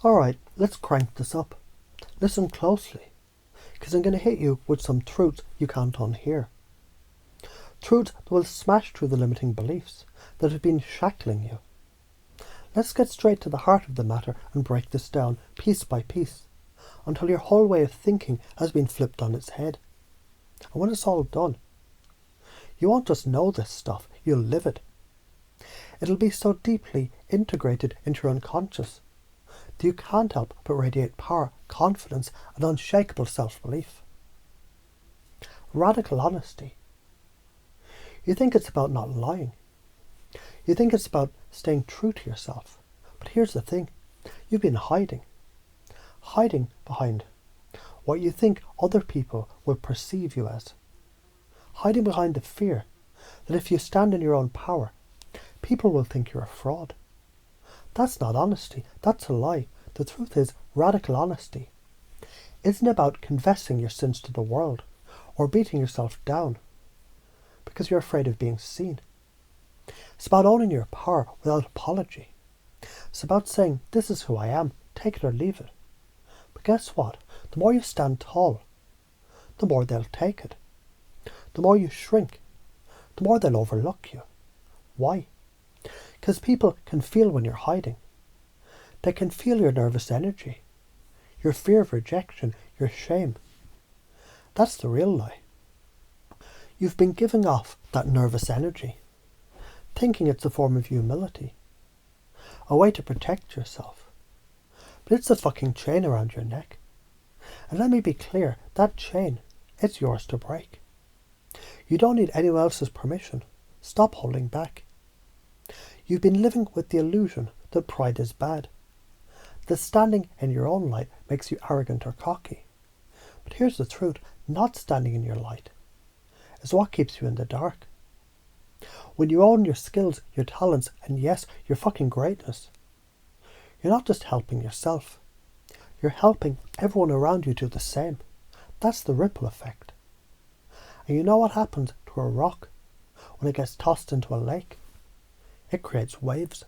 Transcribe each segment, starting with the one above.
Alright, let's crank this up. Listen closely, because I'm going to hit you with some truths you can't unhear. Truths that will smash through the limiting beliefs that have been shackling you. Let's get straight to the heart of the matter and break this down piece by piece until your whole way of thinking has been flipped on its head. And when it's all done, you won't just know this stuff, you'll live it. It'll be so deeply integrated into your unconscious that you can't help but radiate power, confidence, and unshakable self-belief. Radical honesty. You think it's about not lying. You think it's about staying true to yourself. But here's the thing. You've been hiding. Hiding behind what you think other people will perceive you as. Hiding behind the fear that if you stand in your own power, people will think you're a fraud. That's not honesty. That's a lie. The truth is, radical honesty isn't about confessing your sins to the world or beating yourself down because you're afraid of being seen. It's about owning your power without apology. It's about saying, this is who I am, take it or leave it. But guess what? The more you stand tall, the more they'll take it. The more you shrink, the more they'll overlook you. Why? Because people can feel when you're hiding. They can feel your nervous energy, your fear of rejection, your shame. That's the real lie. You've been giving off that nervous energy, thinking it's a form of humility, a way to protect yourself. But it's a fucking chain around your neck. And let me be clear, that chain, it's yours to break. You don't need anyone else's permission. Stop holding back. You've been living with the illusion that pride is bad, that standing in your own light makes you arrogant or cocky. But here's the truth, not standing in your light is what keeps you in the dark. When you own your skills, your talents, and yes, your fucking greatness, you're not just helping yourself, you're helping everyone around you do the same. That's the ripple effect. And you know what happens to a rock when it gets tossed into a lake? It creates waves.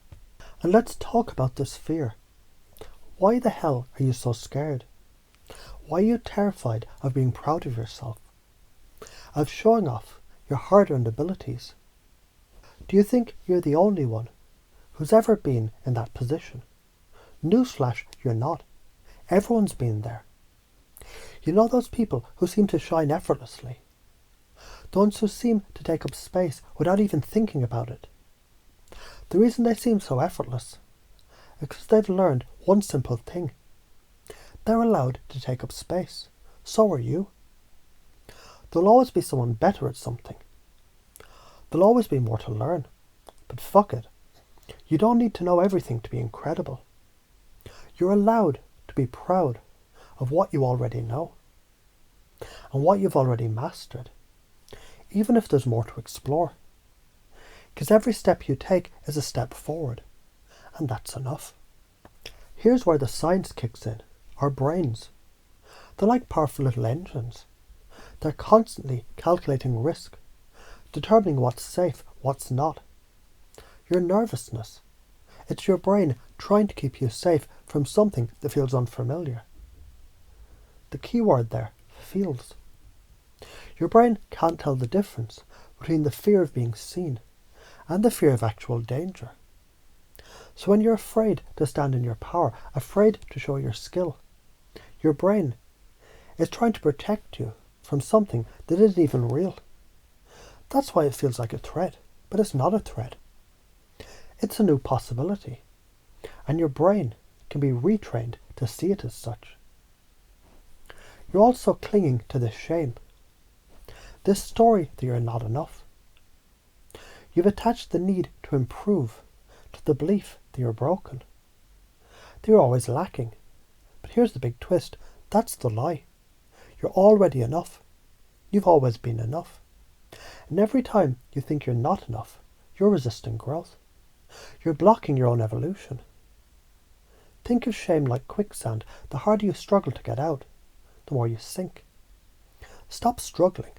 And let's talk about this fear. Why the hell are you so scared? Why are you terrified of being proud of yourself? Of showing off your hard-earned abilities? Do you think you're the only one who's ever been in that position? Newsflash, you're not. Everyone's been there. You know those people who seem to shine effortlessly? The ones who seem to take up space without even thinking about it. The reason they seem so effortless is because they've learned one simple thing. They're allowed to take up space. So are you. There'll always be someone better at something. There'll always be more to learn. But fuck it. You don't need to know everything to be incredible. You're allowed to be proud of what you already know and what you've already mastered, even if there's more to explore. Because every step you take is a step forward, and that's enough. Here's where the science kicks in. Our brains. They're like powerful little engines. They're constantly calculating risk, determining what's safe, what's not. Your nervousness. It's your brain trying to keep you safe from something that feels unfamiliar. The key word there, feels. Your brain can't tell the difference between the fear of being seen and the fear of actual danger. So when you're afraid to stand in your power, afraid to show your skill, your brain is trying to protect you from something that isn't even real. That's why it feels like a threat, but it's not a threat. It's a new possibility, and your brain can be retrained to see it as such. You're also clinging to this shame, this story that you're not enough. You've attached the need to improve to the belief that you're broken, that you're always lacking. But here's the big twist, that's the lie. You're already enough. You've always been enough. And every time you think you're not enough, you're resisting growth. You're blocking your own evolution. Think of shame like quicksand. The harder you struggle to get out, the more you sink. Stop struggling.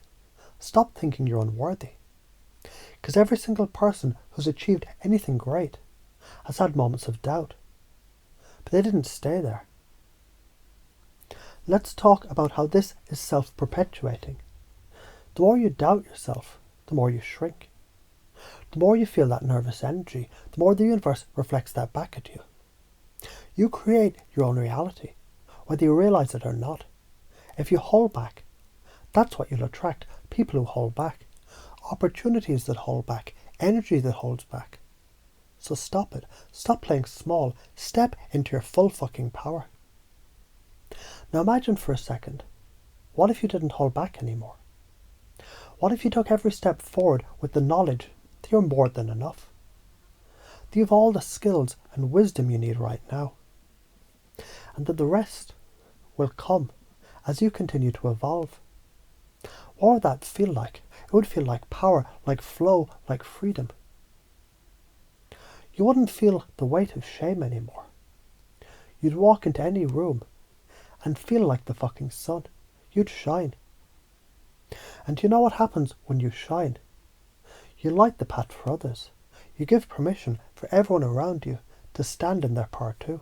Stop thinking you're unworthy. Because every single person who's achieved anything great has had moments of doubt. but they didn't stay there. Let's talk about how this is self-perpetuating. The more you doubt yourself, the more you shrink. The more you feel that nervous energy, the more the universe reflects that back at you. You create your own reality, whether you realize it or not. If you hold back, that's what you'll attract. People who hold back. Opportunities that hold back. Energy that holds back. So stop it. Stop playing small. Step into your full fucking power. Now imagine for a second, what if you didn't hold back anymore? What if you took every step forward with the knowledge that you're more than enough? That you have all the skills and wisdom you need right now. And that the rest will come as you continue to evolve. What would that feel like? It would feel like power, like flow, like freedom. You wouldn't feel the weight of shame anymore. You'd walk into any room and feel like the fucking sun. You'd shine. And you know what happens when you shine? You light the path for others. You give permission for everyone around you to stand in their power too.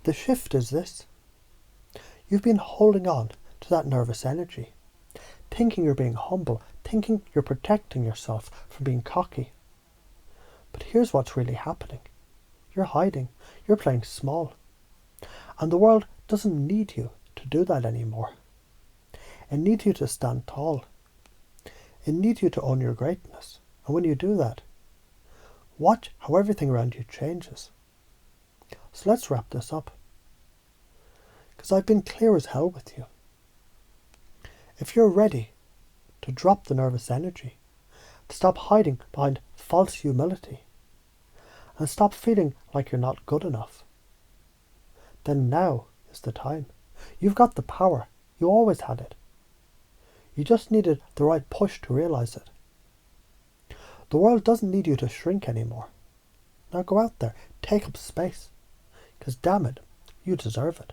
The shift is this. You've been holding on to that nervous energy, thinking you're being humble, thinking you're protecting yourself from being cocky. But here's what's really happening. You're hiding. You're playing small. And the world doesn't need you to do that anymore. It needs you to stand tall. It needs you to own your greatness. And when you do that, watch how everything around you changes. So let's wrap this up. Because I've been clear as hell with you. If you're ready to drop the nervous energy, to stop hiding behind false humility, and stop feeling like you're not good enough, then now is the time. You've got the power. You always had it. You just needed the right push to realize it. The world doesn't need you to shrink anymore. Now go out there, take up space. Because damn it, you deserve it.